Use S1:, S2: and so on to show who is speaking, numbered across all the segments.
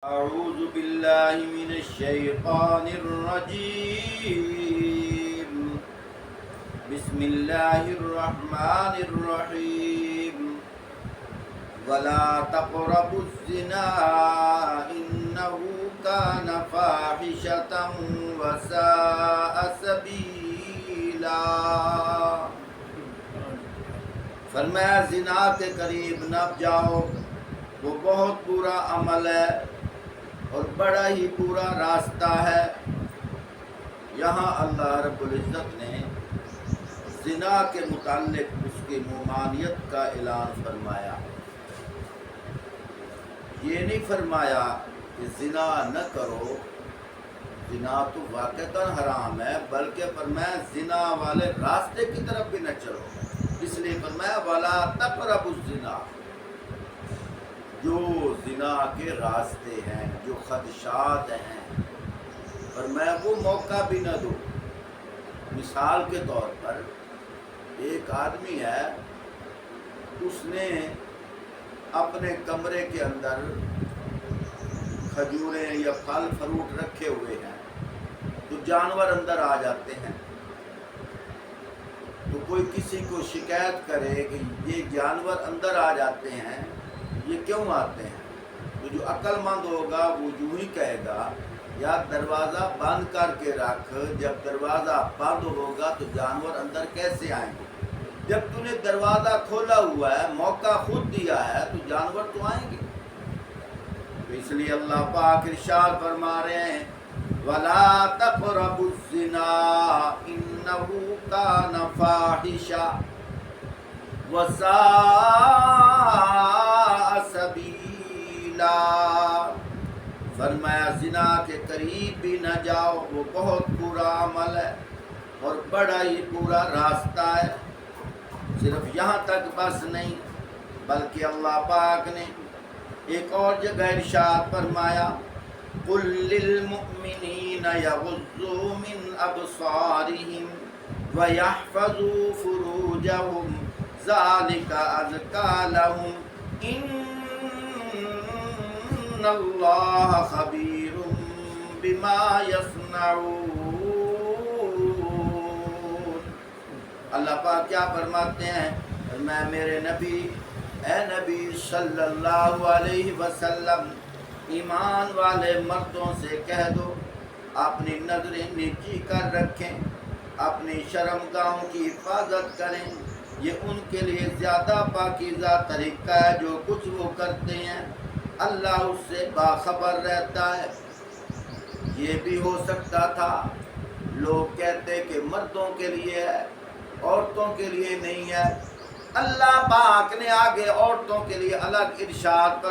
S1: أعوذ بالله من الشيطان الرجيم. بسم الله الرحمن الرحيم. ولا تقربوا الزنا إنه كان فاحشة وساء سبيلا. فرمایا زنا کے قریب نہ جاؤ، وہ بہت برا عمل ہے اور بڑا ہی برا راستہ ہے۔ یہاں اللہ رب العزت نے زنا کے متعلق اس کی ممانعت کا اعلان فرمایا۔ یہ نہیں فرمایا کہ زنا نہ کرو، زنا تو واقعتاً حرام ہے، بلکہ فرمایا زنا والے راستے کی طرف بھی نہ چلو۔ اس لیے فرمایا وَلَا تَقْرَبُوا الزِّنَا، جو زنا کے راستے ہیں، جو خدشات ہیں، فرمایا وہ موقع بھی نہ دو۔ مثال کے طور پر ایک آدمی ہے، اس نے اپنے کمرے کے اندر کھجوریں یا پھل فروٹ رکھے ہوئے ہیں، تو جانور اندر آ جاتے ہیں۔ تو کوئی کسی کو شکایت کرے کہ یہ جانور اندر آ جاتے ہیں، یہ کیوں آتے ہیں؟ تو جو عقل مند ہوگا وہ یوں ہی کہے گا یا دروازہ بند کر کے رکھ، جب دروازہ بند ہوگا تو جانور اندر کیسے آئیں گے؟ جب تو نے دروازہ کھولا ہوا ہے، موقع خود دیا ہے، تو جانور تو آئیں گے۔ تو اس لیے اللہ پاک ارشاد فرما رہے ہیں وَلَا تَقْرَبُوا الزِّنَا إِنَّهُ كَانَ فَاحِشًا وَسَاءَ سَبِيلًا۔ فرمایا زنا کے قریب بھی نہ جاؤ، وہ بہت برا عمل ہے اور بڑا ہی برا راستہ ہے۔ صرف یہاں تک بس نہیں، بلکہ اللہ پاک نے ایک اور جگہ ارشاد فرمایا قُلْ لِلْمُؤْمِنِينَ يَغُضُّوا مِنْ أَبْصَارِهِمْ وَيَحْفَظُوا فُرُوجَهُمْ ذَلِكَ أَزْكَىٰ لَهُمْ إِنَّ اللَّهَ خَبِيرٌ بِمَا يَصْنَعُونَ۔ اللہ پاک کیا فرماتے ہیں؟ میں میرے نبی، اے نبی صلی اللہ علیہ وسلم، ایمان والے مردوں سے کہہ دو اپنی نظریں نیچی کر رکھیں، اپنی شرمگاہوں کی حفاظت کریں، یہ ان کے لیے زیادہ پاکیزہ طریقہ ہے۔ جو کچھ وہ کرتے ہیں اللہ اس سے باخبر رہتا ہے۔ یہ بھی ہو سکتا تھا لوگ کہتے کہ مردوں کے لیے ہے، عورتوں کے لیے نہیں ہے۔ اللہ پاک نے آگے عورتوں کے لیے الگ ارشاد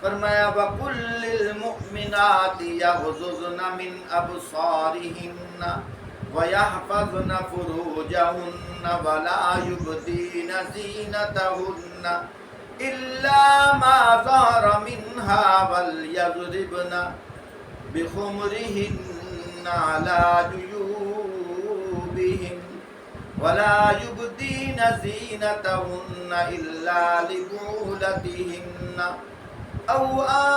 S1: فرمایا وَقُلْ لِلْمُؤْمِنَاتِ يَغْضُضْنَ مِنْ أَبْصَارِهِنَّ وَيَحْفَظْنَ فُرُوجَهُنَّ وَلَا يُبْدِينَ زِينَتَهُنَّ إِلَّا مَا ظَهَرَ مِنْهَا وَلْيَضْرِبْنَ بِخُمُرِهِنَّ عَلَى جُيُوبِهِنَّ وَلَا يُبْدِينَ زِينَتَهُنَّ إِلَّا لِبُعُولَتِهِنَّ أَوْ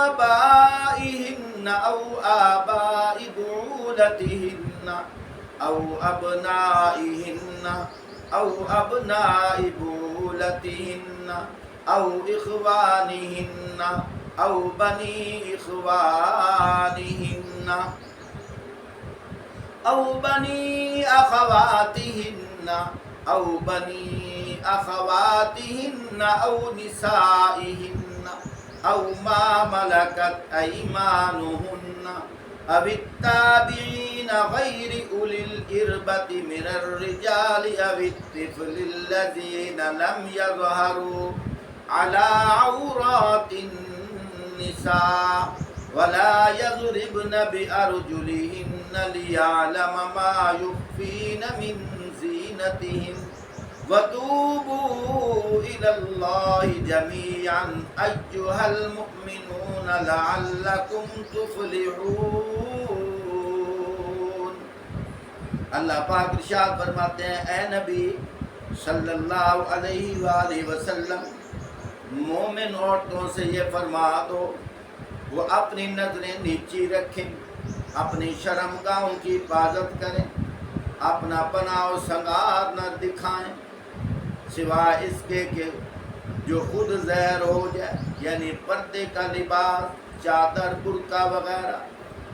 S1: آبَائِهِنَّ أَوْ آبَاءِ بُعُولَتِهِنَّ أَوْ أَبْنَائِهِنَّ أَوْ أَبْنَاءِ بُعُولَتِهِنَّ أَوْ إِخْوَانِهِنَّ أَوْ بَنِي إِخْوَانِهِنَّ أَوْ بَنِي أَخَوَاتِهِنَّ أَوْ بَنِي أَخَوَاتِهِنَّ أَوْ نِسَائِهِنَّ أَوْ مَا مَلَكَتْ أَيْمَانُهُنَّ أَوِ التَّابِعِينَ غَيْرِ أُولِي الْإِرْبَةِ مِنَ الرِّجَالِ أَوِ الطِّفْلِ الَّذِينَ لَمْ يَظْهَرُوا عَلَى عَوْرَاتِ النِّسَاءِ وَلَا يَضْرِبْنَ بِأَرْجُلِهِنَّ لِيَعْلَمَ مَا يُخْفِينَ مِنْ زِينَتِهِنَّ وَتُوبُوا إِلَى اللَّهِ جَمِيعًا أَيُّهَا الْمُؤْمِنُونَ لَعَلَّكُمْ تُفْلِحُونَ۔ اللہ پاک ارشاد فرماتے ہیں اے نبی صلی اللہ علیہ وآلہ وسلم، مومن عورتوں سے یہ فرما دو وہ اپنی نظریں نیچی رکھیں، اپنی شرمگاہوں کی حفاظت کریں، اپنا پناہ و سنگار نہ دکھائیں سوائے اس کے کہ جو خود ظاہر ہو جائے، یعنی پردے کا لباس، چادر، برقع وغیرہ،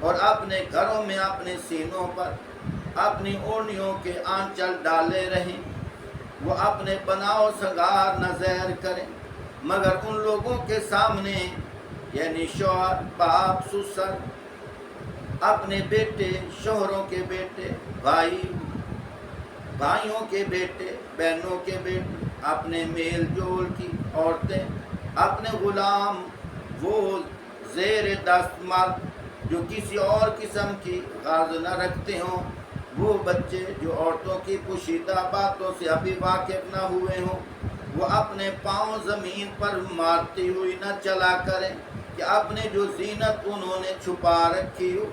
S1: اور اپنے گھروں میں اپنے سینوں پر اپنی اوڑھنیوں کے آنچل ڈالے رہیں۔ وہ اپنے پناہ و سنگار نہ ظاہر کریں مگر ان لوگوں کے سامنے، یعنی شوہر، باپ، سسر، اپنے بیٹے، شوہروں کے بیٹے، بھائیوں کے بیٹے، بہنوں کے بیٹے، اپنے میل جول کی عورتیں، اپنے غلام، وہ زیر دست مرد جو کسی اور قسم کی غرض نہ رکھتے ہوں، وہ بچے جو عورتوں کی پوشیدہ باتوں سے ابھی واقف نہ ہوئے ہوں، وہ اپنے پاؤں زمین پر مارتی ہوئی نہ چلا کریں کہ اپنے جو زینت انہوں نے چھپا رکھی ہو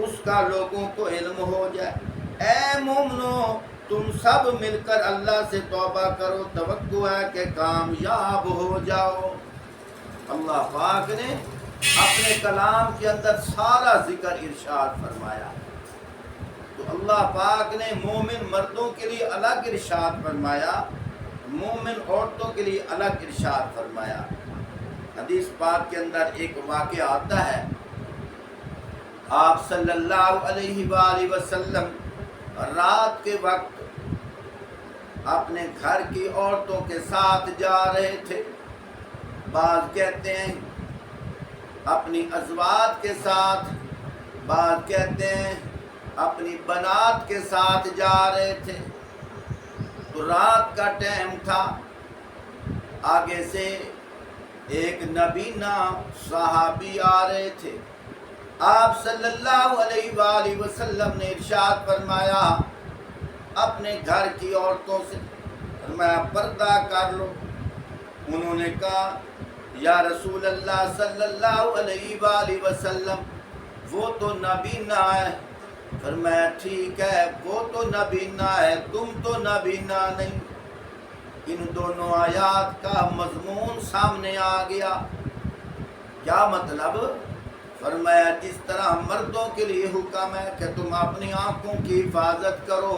S1: اس کا لوگوں کو علم ہو جائے۔ اے مومنو، تم سب مل کر اللہ سے توبہ کرو، توقع ہے کہ کامیاب ہو جاؤ۔ اللہ پاک نے اپنے کلام کے اندر سارا ذکر ارشاد فرمایا، تو اللہ پاک نے مومن مردوں کے لیے الگ ارشاد فرمایا، مومن عورتوں کے لیے الگ ارشاد فرمایا۔ حدیث پاک کے اندر ایک واقعہ آتا ہے، آپ صلی اللہ علیہ وآلہ وسلم رات کے وقت اپنے گھر کی عورتوں کے ساتھ جا رہے تھے، بعض کہتے ہیں اپنی ازواج کے ساتھ، بعض کہتے ہیں اپنی بنات کے ساتھ جا رہے تھے۔ تو رات کا ٹائم تھا، آگے سے ایک نبینا صحابی آ رہے تھے۔ آپ صلی اللہ علیہ وآلہ وسلم نے ارشاد فرمایا اپنے گھر کی عورتوں سے، فرمایا پردہ کر لو۔ انہوں نے کہا یا رسول اللہ صلی اللہ علیہ وآلہ وسلم وہ تو نبینا ہے۔ فرمایا ٹھیک ہے، وہ تو نبینا ہے، تم تو نبینا نہیں۔ ان دونوں آیات کا مضمون سامنے آ گیا۔ کیا مطلب؟ فرمایا جس طرح مردوں کے لیے حکم ہے کہ تم اپنی آنکھوں کی حفاظت کرو،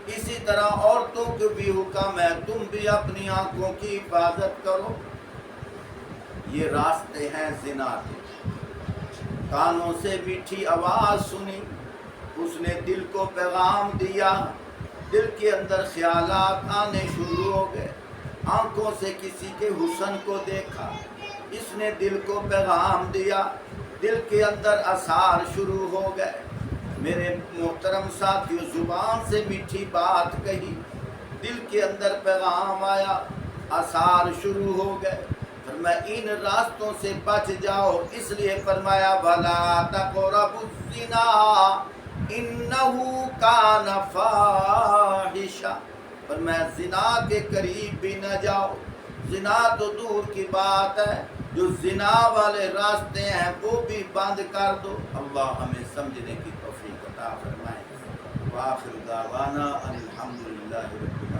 S1: اسی طرح عورتوں کو بھی حکم ہے تم بھی اپنی آنکھوں کی حفاظت کرو۔ یہ راستے ہیں زنا کے۔ کانوں سے میٹھی آواز سنی، اس نے دل کو پیغام دیا، دل کے اندر خیالات آنے شروع ہو گئے، آنکھوں سے کسی کے حسن کو دیکھا، اس نے دل کو پیغام دیا، دل کے اندر آثار شروع ہو گئے۔ میرے محترم ساتھیو، زبان سے میٹھی بات کہی، دل کے اندر پیغام آیا، آثار شروع ہو گئے۔ فرمایا ان راستوں سے بچ جاؤ، اس لیے فرمایا وَلَا تَقْرَبُوا الزِّنَا إِنَّهُ كَانَ فَاحِشًا۔ فرمایا زنا کے قریب بھی نہ جاؤ۔ زنا تو دور کی بات ہے، جو زنا والے راستے ہیں وہ بھی بند کر دو۔ اللہ ہمیں سمجھنے کی توفیق عطا فرمائے۔ وآخر دعوانا ان الحمد للہ رب العالمین۔